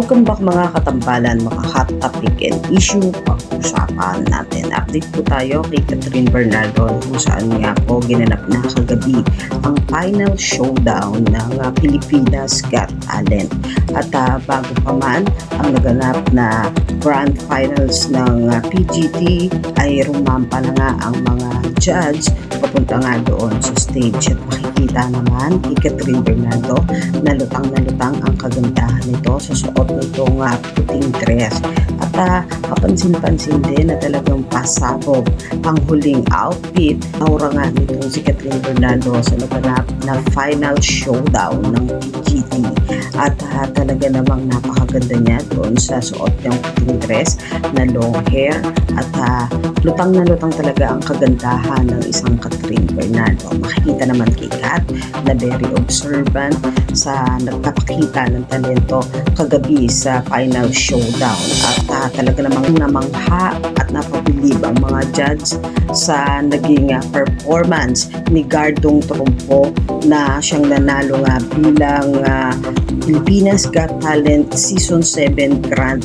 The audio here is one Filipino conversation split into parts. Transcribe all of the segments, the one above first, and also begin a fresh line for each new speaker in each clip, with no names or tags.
Welcome back mga katambalan, mga hot topic and issue pag-usapan natin. Update po tayo kay Catherine Bernardo kung saan nga po ginanap na kagabi ang final showdown ng Pilipinas Got Talent. At bago pa man ang naganap na grand finals ng PGT ay rumampa na nga ang mga judge papunta nga doon sa stage at makikita naman kay Catherine Bernardo na lutang ang kagandahan nito sa suot nitong puting dress. At kapansin-pansin din na talagang pasabog ang huling outfit. Aura nga nitong si Catherine Bernardo sa naganap na final showdown ng PGT. At talaga namang napakaganda niya doon sa suot niyang puting dress na long hair. At lutang talaga ang kagandahan ng isang Catherine Bernardo. Makikita naman kay Kat na very observant sa nagpapakita ng talento kagabi sa final showdown. At talaga namang namangha at napabilib ang mga judge sa naging performance ni Gardong Trumpo na siyang nanalo nga bilang Pilipinas Got Talent Season 7 Grand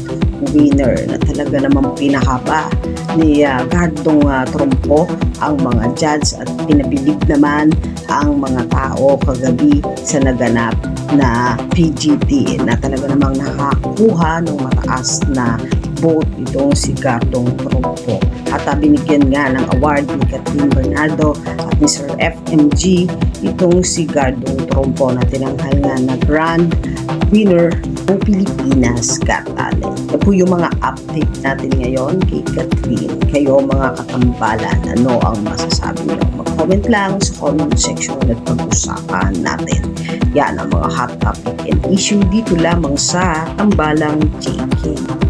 winner, na talaga namang pinakaba ni Gardong Trumpo ang mga judge at pinabilib naman ang mga tao kagabi sa naganap na PGT, na talaga namang nakakuha ng mataas na vote itong si Gardong Trumpo. At binigyan nga ng award ni Catherine Bernardo at ni Sir FMG itong si Gardong Trumpo na tinanghal nga na grand winner ng Pilipinas Got Talent. Ito po yung mga update natin ngayon kay Catherine. Kayo mga katambalan, ano ang masasabi niyo? Mag-comment lang sa comment section at pag-usapan natin. Yan ang mga hot topic and issue dito lamang sa Tambalang JK.